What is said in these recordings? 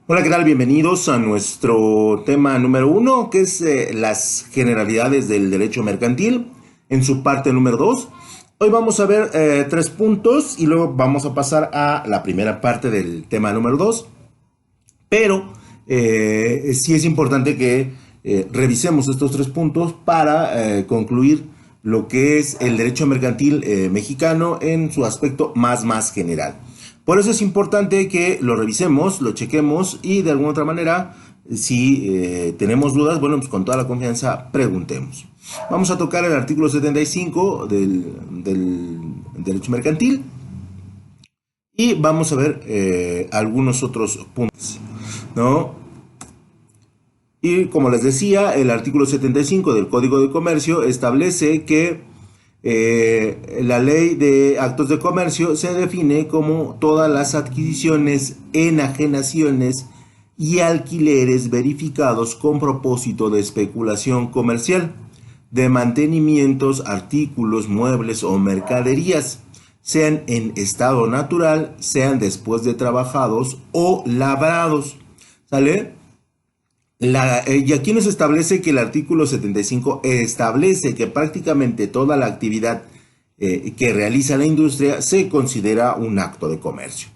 Hola, ¿qué tal? Bienvenidos a nuestro tema número uno, que es las generalidades del derecho mercantil, en su parte número dos. Hoy vamos a ver tres puntos y luego vamos a pasar a la primera parte del tema número dos. Pero sí es importante que revisemos estos tres puntos para concluir lo que es el derecho mercantil mexicano en su aspecto más general. Por eso es importante que lo revisemos, lo chequemos y de alguna otra manera, si tenemos dudas, bueno, pues con toda la confianza preguntemos. Vamos a tocar el artículo 75 del derecho mercantil y vamos a ver algunos otros puntos, ¿no? Y como les decía, el artículo 75 del Código de Comercio establece que la ley de actos de comercio se define como todas las adquisiciones, enajenaciones y alquileres verificados con propósito de especulación comercial, de mantenimientos, artículos, muebles o mercaderías, sean en estado natural, sean después de trabajados o labrados. ¿Sale? Y aquí nos establece que el artículo 75 establece que prácticamente toda la actividad que realiza la industria se considera un acto de comercio.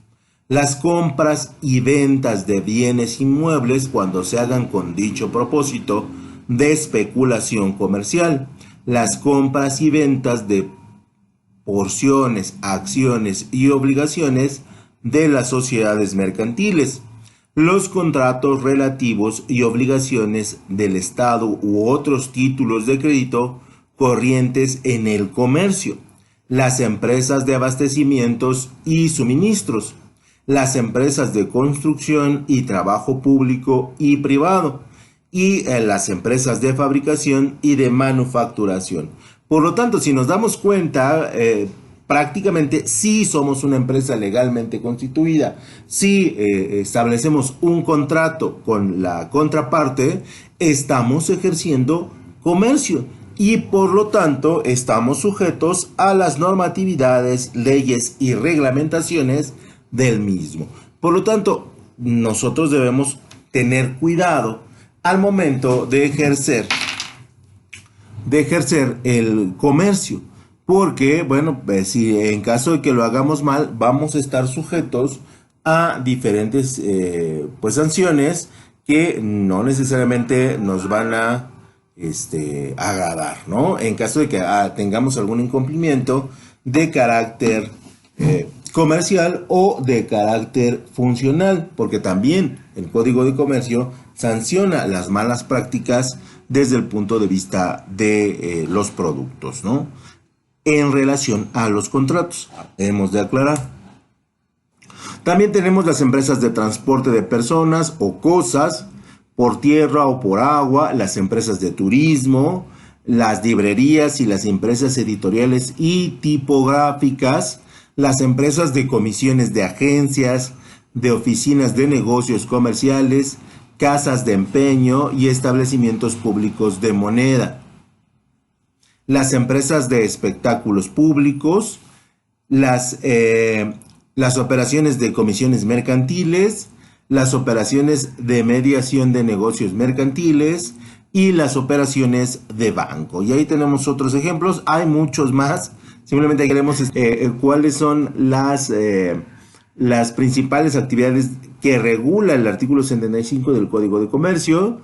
Las compras y ventas de bienes inmuebles cuando se hagan con dicho propósito de especulación comercial. Las compras y ventas de porciones, acciones y obligaciones de las sociedades mercantiles. Los contratos relativos y obligaciones del Estado u otros títulos de crédito corrientes en el comercio, las empresas de abastecimientos y suministros, las empresas de construcción y trabajo público y privado, y las empresas de fabricación y de manufacturación. Por lo tanto, si nos damos cuenta, prácticamente sí somos una empresa legalmente constituida, si establecemos un contrato con la contraparte, estamos ejerciendo comercio y por lo tanto estamos sujetos a las normatividades, leyes y reglamentaciones del mismo. Por lo tanto, nosotros debemos tener cuidado al momento de ejercer el comercio. Porque, bueno, pues, si en caso de que lo hagamos mal, vamos a estar sujetos a diferentes pues sanciones que no necesariamente nos van a agradar, ¿no? En caso de que tengamos algún incumplimiento de carácter comercial o de carácter funcional, porque también el Código de Comercio sanciona las malas prácticas desde el punto de vista de los productos, ¿no? En relación a los contratos, hemos de aclarar. También tenemos las empresas de transporte de personas o cosas por tierra o por agua, las empresas de turismo, las librerías y las empresas editoriales y tipográficas, las empresas de comisiones de agencias, de oficinas de negocios comerciales, casas de empeño y establecimientos públicos de moneda. Las empresas de espectáculos públicos, las operaciones de comisiones mercantiles, las operaciones de mediación de negocios mercantiles y las operaciones de banco. Y ahí tenemos otros ejemplos, hay muchos más, simplemente queremos cuáles son las principales actividades que regula el artículo 75 del Código de Comercio.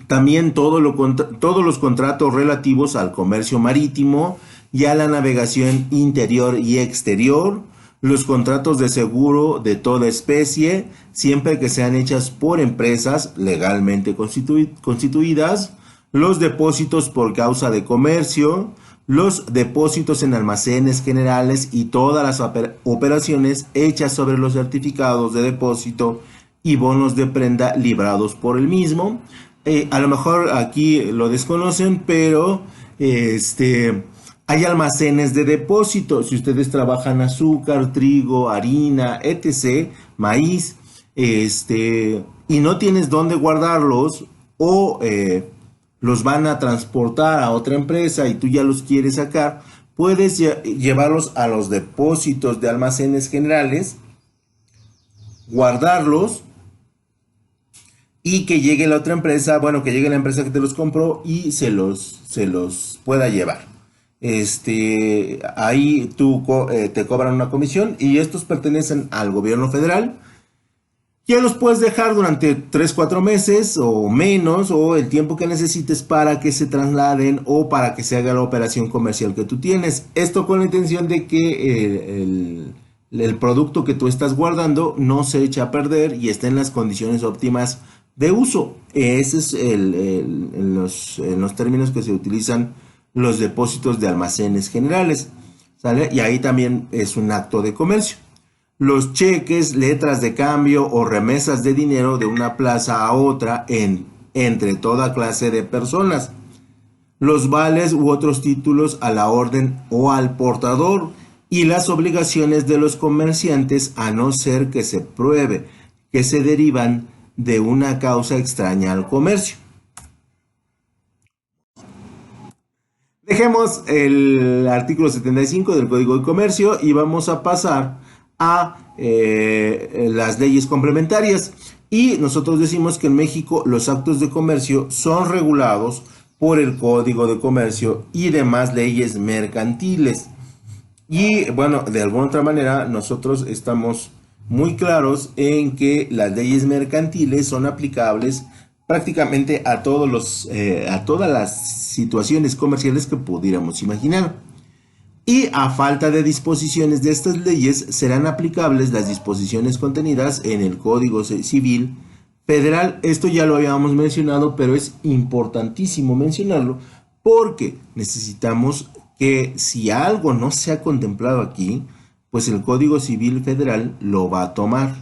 También todos los contratos relativos al comercio marítimo y a la navegación interior y exterior, los contratos de seguro de toda especie, siempre que sean hechas por empresas legalmente constituidas, los depósitos por causa de comercio, los depósitos en almacenes generales y todas las operaciones hechas sobre los certificados de depósito y bonos de prenda librados por el mismo. A lo mejor aquí lo desconocen, pero hay almacenes de depósito. Si ustedes trabajan azúcar, trigo, harina, etc., maíz, y no tienes dónde guardarlos o los van a transportar a otra empresa y tú ya los quieres sacar, puedes llevarlos a los depósitos de almacenes generales, guardarlos y que llegue la otra empresa, bueno, que llegue la empresa que te los compró y se los pueda llevar. Ahí te cobran una comisión y estos pertenecen al gobierno federal. Ya los puedes dejar durante 3 4 meses o menos o el tiempo que necesites para que se trasladen o para que se haga la operación comercial que tú tienes. Esto con la intención de que el producto que tú estás guardando no se eche a perder y esté en las condiciones óptimas de uso. Ese es en los términos que se utilizan los depósitos de almacenes generales. ¿Sale? Y ahí también es un acto de comercio. Los cheques, letras de cambio o remesas de dinero de una plaza a otra entre toda clase de personas. Los vales u otros títulos a la orden o al portador y las obligaciones de los comerciantes a no ser que se pruebe que se derivan de una causa extraña al comercio. Dejemos el artículo 75 del Código de Comercio y vamos a pasar a las leyes complementarias. Y nosotros decimos que en México los actos de comercio son regulados por el Código de Comercio y demás leyes mercantiles. Y bueno, de alguna otra manera nosotros estamos muy claros en que las leyes mercantiles son aplicables prácticamente a todas las situaciones comerciales que pudiéramos imaginar. Y a falta de disposiciones de estas leyes serán aplicables las disposiciones contenidas en el Código Civil Federal. Esto ya lo habíamos mencionado, pero es importantísimo mencionarlo porque necesitamos que si algo no se ha contemplado aquí, pues el Código Civil Federal lo va a tomar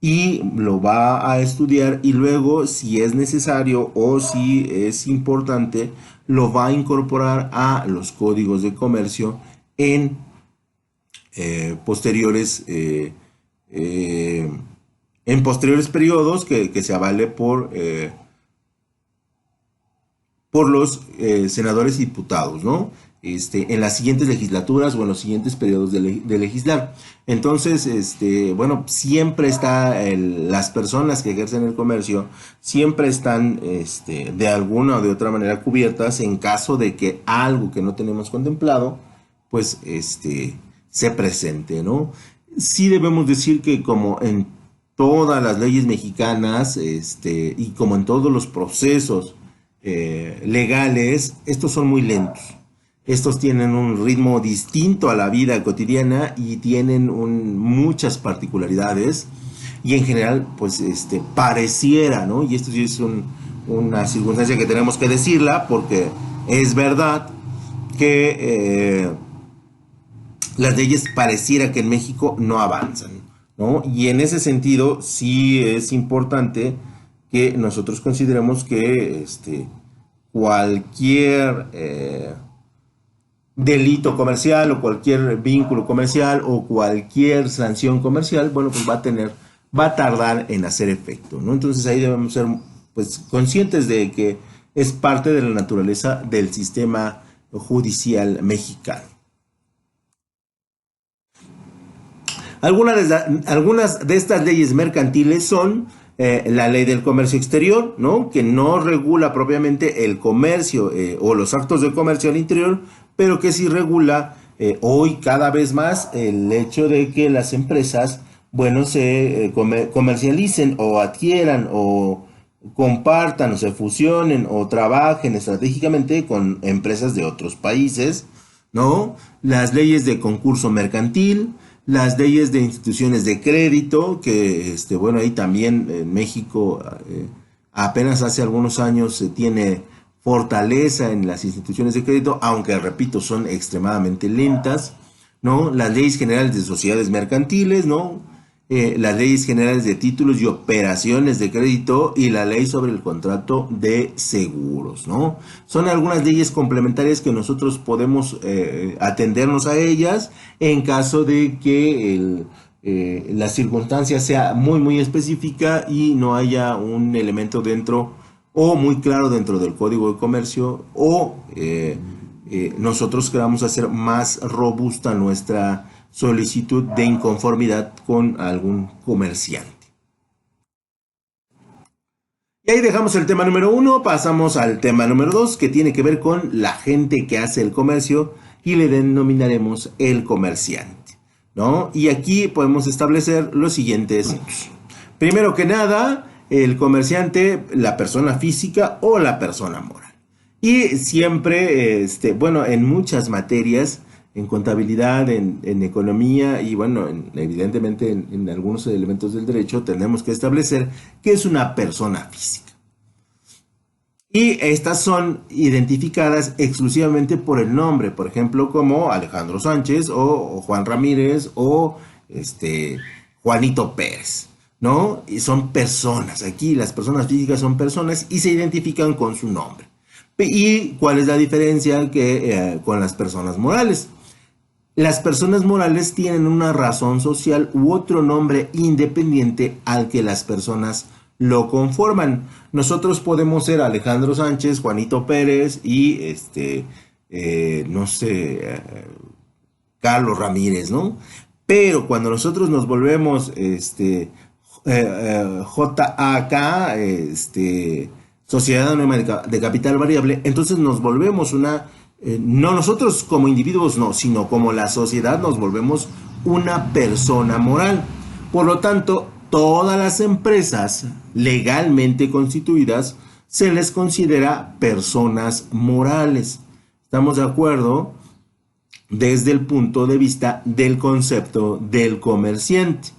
y lo va a estudiar y luego si es necesario o si es importante lo va a incorporar a los códigos de comercio en posteriores en posteriores periodos que se avale por los senadores y diputados, ¿no? En las siguientes legislaturas o en los siguientes periodos de legislar. Entonces, bueno, siempre las personas que ejercen el comercio, siempre están de alguna o de otra manera cubiertas en caso de que algo que no tenemos contemplado, pues, se presente, ¿no? Sí debemos decir que como en todas las leyes mexicanas, y como en todos los procesos legales, estos son muy lentos. Estos tienen un ritmo distinto a la vida cotidiana y tienen muchas particularidades y en general, pues, pareciera, ¿no? Y esto sí es una circunstancia que tenemos que decirla porque es verdad que las leyes pareciera que en México no avanzan, ¿no? Y en ese sentido sí es importante que nosotros consideremos que cualquier delito comercial o cualquier vínculo comercial o cualquier sanción comercial, bueno, pues va a tardar en hacer efecto, ¿no? Entonces ahí debemos ser, pues, conscientes de que es parte de la naturaleza del sistema judicial mexicano. Algunas de estas leyes mercantiles son la ley del comercio exterior, ¿no? Que no regula propiamente el comercio o los actos de comercio al interior, pero que sí regula hoy cada vez más el hecho de que las empresas, bueno, se comercialicen o adquieran o compartan o se fusionen o trabajen estratégicamente con empresas de otros países, ¿no? Las leyes de concurso mercantil, las leyes de instituciones de crédito, que bueno, ahí también en México apenas hace algunos años se tiene fortaleza en las instituciones de crédito, aunque repito, son extremadamente lentas, ¿no? Las leyes generales de sociedades mercantiles, ¿no? Las leyes generales de títulos y operaciones de crédito y la ley sobre el contrato de seguros, ¿no? Son algunas leyes complementarias que nosotros podemos atendernos a ellas en caso de que la circunstancia sea muy, muy específica y no haya un elemento dentro o muy claro dentro del Código de Comercio o nosotros queramos hacer más robusta nuestra solicitud de inconformidad con algún comerciante. Y ahí dejamos el tema número 1, pasamos al tema número 2, que tiene que ver con la gente que hace el comercio y le denominaremos el comerciante, ¿no? Y aquí podemos establecer los siguientes puntos. Primero que nada, el comerciante, la persona física o la persona moral. Y siempre, bueno, en muchas materias, en contabilidad, en economía y bueno, evidentemente en algunos elementos del derecho, tenemos que establecer que es una persona física. Y estas son identificadas exclusivamente por el nombre, por ejemplo, como Alejandro Sánchez o Juan Ramírez o Juanito Pérez, ¿no? Y son personas, aquí las personas físicas son personas y se identifican con su nombre. ¿Y cuál es la diferencia con las personas morales? Las personas morales tienen una razón social u otro nombre independiente al que las personas lo conforman. Nosotros podemos ser Alejandro Sánchez, Juanito Pérez y no sé, Carlos Ramírez, ¿no? Pero cuando nosotros nos volvemos JAK, Sociedad Anónima de Capital Variable, entonces nos volvemos no nosotros como individuos, no, sino como la sociedad nos volvemos una persona moral. Por lo tanto, todas las empresas legalmente constituidas se les considera personas morales. ¿Estamos de acuerdo? Desde el punto de vista del concepto del comerciante.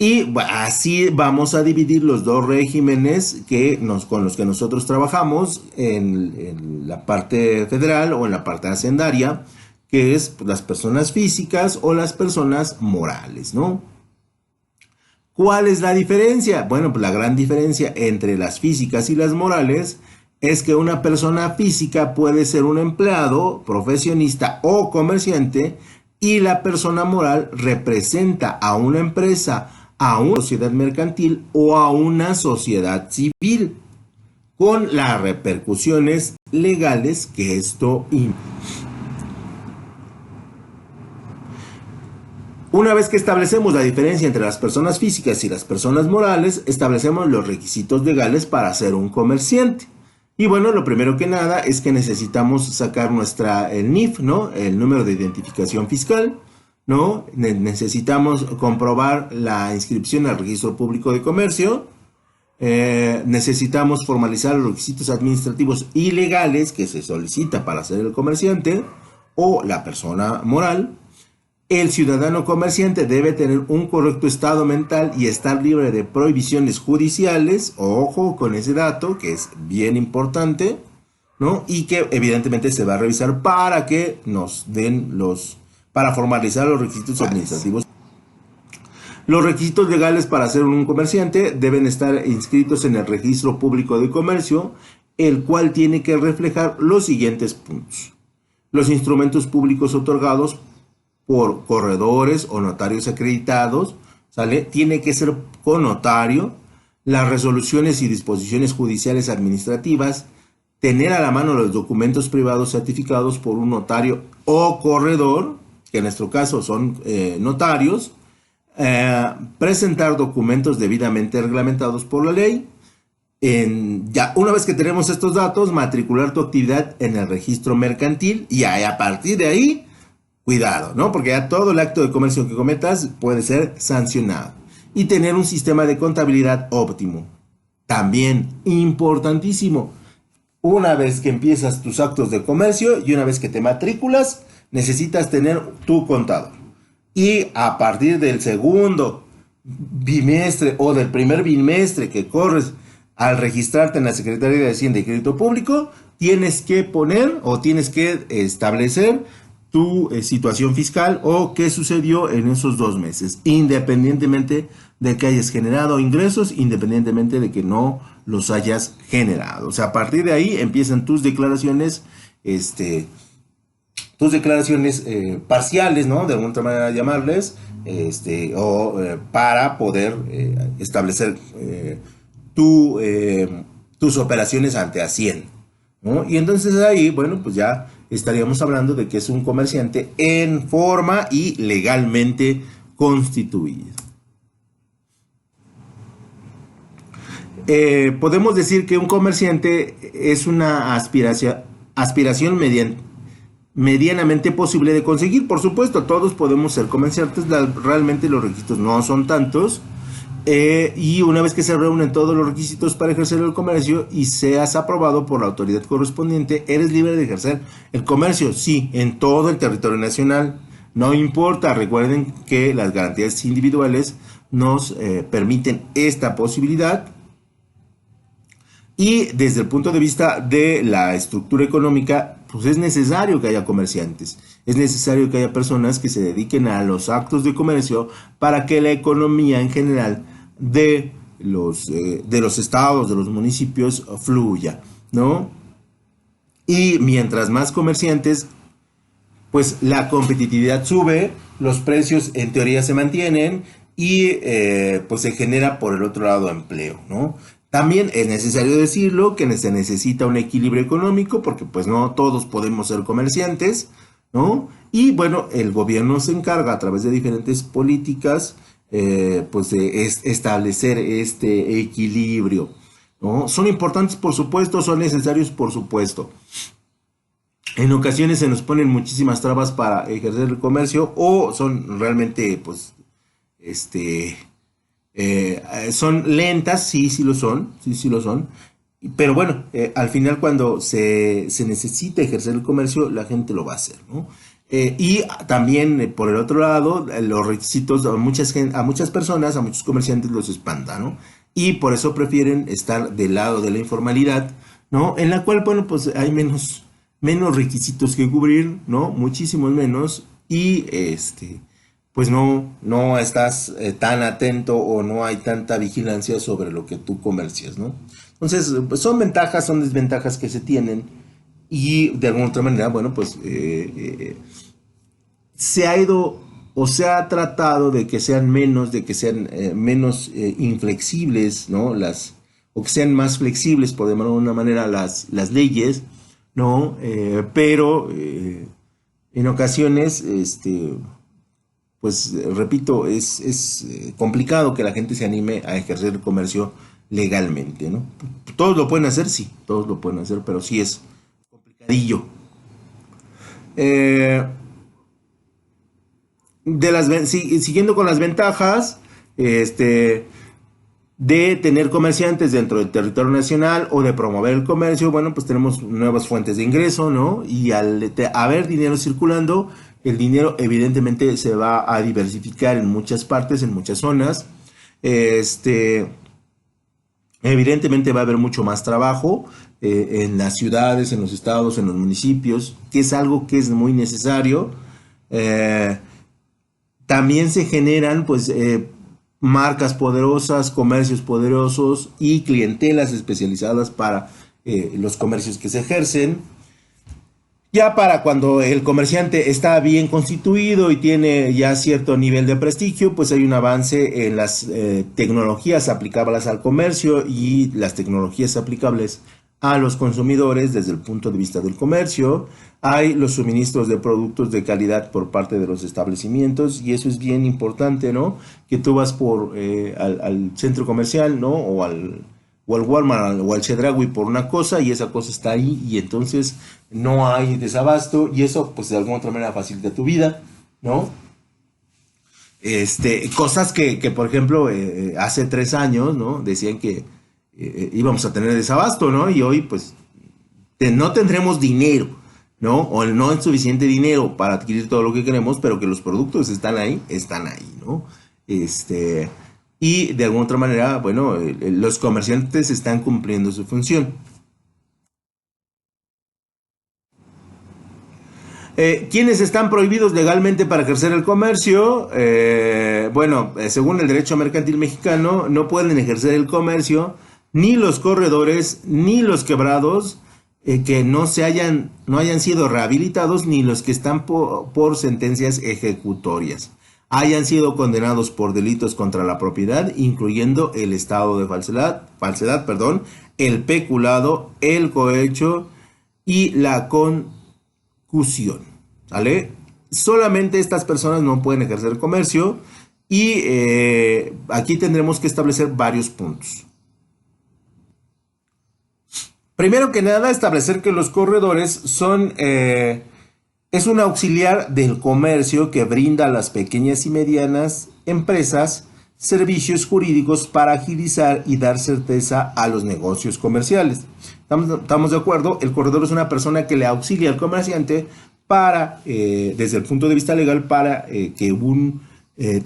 Y así vamos a dividir los dos regímenes con los que nosotros trabajamos en la parte federal o en la parte hacendaria, que es las personas físicas o las personas morales, ¿no? ¿Cuál es la diferencia? Bueno, pues la gran diferencia entre las físicas y las morales es que una persona física puede ser un empleado, profesionista o comerciante, y la persona moral representa a una empresa, a una sociedad mercantil o a una sociedad civil, con las repercusiones legales que esto implica. Una vez que establecemos la diferencia entre las personas físicas y las personas morales, establecemos los requisitos legales para ser un comerciante. Y bueno, lo primero que nada es que necesitamos sacar el NIF, ¿no? El número de identificación fiscal, ¿no? Necesitamos comprobar la inscripción al registro público de comercio. Necesitamos formalizar los requisitos administrativos y legales que se solicita para ser el comerciante o la persona moral. El ciudadano comerciante debe tener un correcto estado mental y estar libre de prohibiciones judiciales. Ojo con ese dato, que es bien importante, ¿no? Y que evidentemente se va a revisar para que nos den para formalizar los requisitos administrativos. Los requisitos legales para ser un comerciante deben estar inscritos en el registro público de comercio, el cual tiene que reflejar los siguientes puntos: los instrumentos públicos otorgados por corredores o notarios acreditados, ¿sale? Tiene que ser con notario. Las resoluciones y disposiciones judiciales administrativas, tener a la mano los documentos privados certificados por un notario o corredor, que en nuestro caso son notarios, presentar documentos debidamente reglamentados por la ley. Ya una vez que tenemos estos datos, matricular tu actividad en el registro mercantil y a partir de ahí, cuidado, ¿no? Porque ya todo el acto de comercio que cometas puede ser sancionado. Y tener un sistema de contabilidad óptimo. También importantísimo. Una vez que empiezas tus actos de comercio y una vez que te matriculas, necesitas tener tu contador. Y a partir del segundo bimestre o del primer bimestre que corres al registrarte en la Secretaría de Hacienda y Crédito Público, tienes que poner o tienes que establecer tu situación fiscal o qué sucedió en esos 2 meses, independientemente de que hayas generado ingresos, independientemente de que no los hayas generado. O sea, a partir de ahí empiezan tus declaraciones, parciales, ¿no? De alguna manera llamarles, para poder establecer tus operaciones ante Hacienda, ¿no? Y entonces ahí, bueno, pues ya estaríamos hablando de que es un comerciante en forma y legalmente constituido. Podemos decir que un comerciante es una aspiración medianamente posible de conseguir. Por supuesto, todos podemos ser comerciantes, realmente los requisitos no son tantos. Y una vez que se reúnen todos los requisitos para ejercer el comercio y seas aprobado por la autoridad correspondiente, eres libre de ejercer el comercio, sí, en todo el territorio nacional. No importa, recuerden que las garantías individuales nos permiten esta posibilidad. Y desde el punto de vista de la estructura económica, pues es necesario que haya comerciantes, es necesario que haya personas que se dediquen a los actos de comercio para que la economía en general de los estados, de los municipios, fluya, ¿no? Y mientras más comerciantes, pues la competitividad sube, los precios en teoría se mantienen y pues se genera por el otro lado empleo, ¿no? También es necesario decirlo que se necesita un equilibrio económico porque pues no todos podemos ser comerciantes, ¿no? Y bueno, el gobierno se encarga a través de diferentes políticas pues de establecer este equilibrio, ¿no? Son importantes por supuesto, son necesarios por supuesto. En ocasiones se nos ponen muchísimas trabas para ejercer el comercio o son realmente pues son lentas, sí, sí lo son, sí, sí lo son. Pero bueno, al final cuando se necesita ejercer el comercio, la gente lo va a hacer, ¿no? Y también por el otro lado, los requisitos a muchas personas, a muchos comerciantes los espanta, ¿no? Y por eso prefieren estar del lado de la informalidad, ¿no? En la cual, bueno, pues hay menos requisitos que cubrir, ¿no? Muchísimos menos. Y pues no estás tan atento o no hay tanta vigilancia sobre lo que tú comercias, ¿no? Entonces, pues son ventajas, son desventajas que se tienen y de alguna otra manera, bueno, pues se ha ido o se ha tratado de que sean menos inflexibles, ¿no? O que sean más flexibles, por de alguna manera, las leyes, ¿no? Pero en ocasiones, pues repito, es complicado que la gente se anime a ejercer el comercio legalmente, ¿no? Todos lo pueden hacer, sí, todos lo pueden hacer, pero sí es complicadillo. Eh, Siguiendo con las ventajas, de tener comerciantes dentro del territorio nacional o de promover el comercio, bueno, pues tenemos nuevas fuentes de ingreso, ¿no? Y al haber dinero circulando, el dinero evidentemente se va a diversificar en muchas partes, en muchas zonas. Evidentemente va a haber mucho más trabajo en las ciudades, en los estados, en los municipios, que es algo que es muy necesario. Eh, También se generan, pues, marcas poderosas, comercios poderosos y clientelas especializadas para los comercios que se ejercen. Ya para cuando el comerciante está bien constituido y tiene ya cierto nivel de prestigio, pues hay un avance en las tecnologías aplicables al comercio y las tecnologías aplicables a los consumidores desde el punto de vista del comercio. Hay los suministros de productos de calidad por parte de los establecimientos y eso es bien importante, ¿no? Que tú vas al centro comercial, ¿no? O al Walmart o al Chedraui por una cosa y esa cosa está ahí y entonces no hay desabasto y eso pues de alguna otra manera facilita tu vida, ¿no? Cosas que por ejemplo hace 3 años, ¿no? Decían que íbamos a tener desabasto, ¿no? Y hoy pues no tendremos dinero, ¿no? O no es suficiente dinero para adquirir todo lo que queremos, pero que los productos están ahí, ¿no? Y de alguna otra manera, bueno, los comerciantes están cumpliendo su función. ¿Quiénes están prohibidos legalmente para ejercer el comercio? Bueno, según el derecho mercantil mexicano, no pueden ejercer el comercio ni los corredores, ni los quebrados que no hayan sido rehabilitados, ni los que están por sentencias ejecutorias hayan sido condenados por delitos contra la propiedad, incluyendo el estado de falsedad, el peculado, el cohecho y la concusión, ¿vale? Solamente estas personas no pueden ejercer comercio y aquí tendremos que establecer varios puntos. Primero que nada, establecer que los corredores son, es un auxiliar del comercio que brinda a las pequeñas y medianas empresas servicios jurídicos para agilizar y dar certeza a los negocios comerciales. ¿Estamos de acuerdo? El corredor es una persona que le auxilia al comerciante para, desde el punto de vista legal, para que un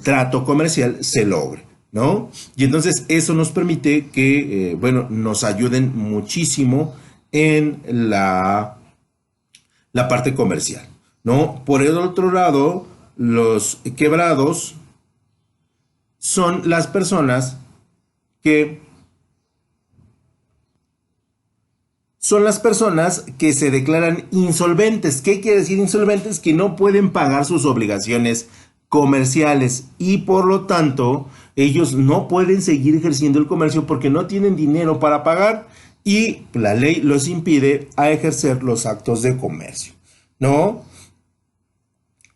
trato comercial se logre, ¿no? Y entonces eso nos permite que, bueno, nos ayuden muchísimo en la parte comercial, ¿no? Por el otro lado, los quebrados son las personas que se declaran insolventes. ¿Qué quiere decir insolventes? Que no pueden pagar sus obligaciones comerciales y por lo tanto ellos no pueden seguir ejerciendo el comercio porque no tienen dinero para pagar y la ley los impide a ejercer los actos de comercio, ¿no?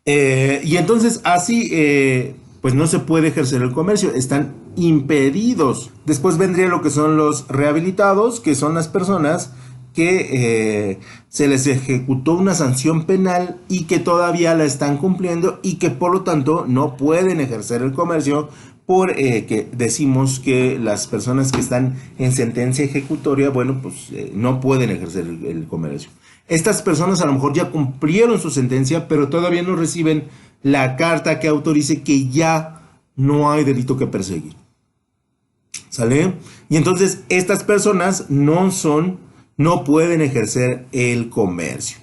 Y entonces así pues no se puede ejercer el comercio, están impedidos. Después vendría lo que son los rehabilitados, que son las personas que se les ejecutó una sanción penal y que todavía la están cumpliendo y que por lo tanto no pueden ejercer el comercio que decimos que las personas que están en sentencia ejecutoria, bueno, pues no pueden ejercer el comercio. Estas personas a lo mejor ya cumplieron su sentencia, pero todavía no reciben la carta que autorice que ya no hay delito que perseguir. ¿Sale? Y entonces estas personas no pueden ejercer el comercio,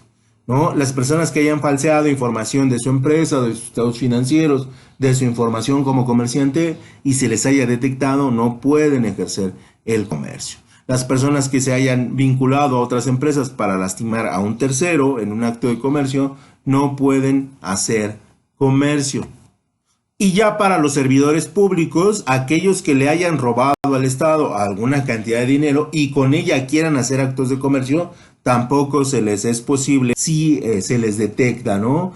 ¿no? Las personas que hayan falseado información de su empresa, de sus estados financieros, de su información como comerciante y se les haya detectado, no pueden ejercer el comercio. Las personas que se hayan vinculado a otras empresas para lastimar a un tercero en un acto de comercio no pueden hacer comercio. Y ya para los servidores públicos, aquellos que le hayan robado al Estado alguna cantidad de dinero y con ella quieran hacer actos de comercio, tampoco se les es posible si se les detecta, ¿no?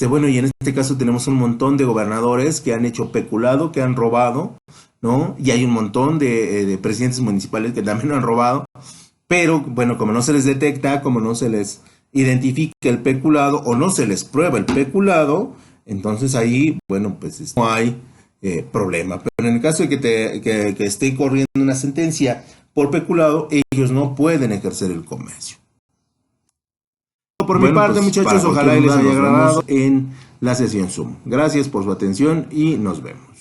Bueno, y en este caso tenemos un montón de gobernadores que han hecho peculado, que han robado, ¿no? Y hay un montón de presidentes municipales que también han robado, pero bueno, como no se les detecta, como no se les identifica el peculado o no se les prueba el peculado, entonces ahí, bueno, pues no hay problema. Pero en el caso de que esté corriendo una sentencia por peculado, ellos no pueden ejercer el comercio. Por mi parte, pues, muchachos, ojalá les haya agradado en la sesión Zoom. Gracias por su atención y nos vemos.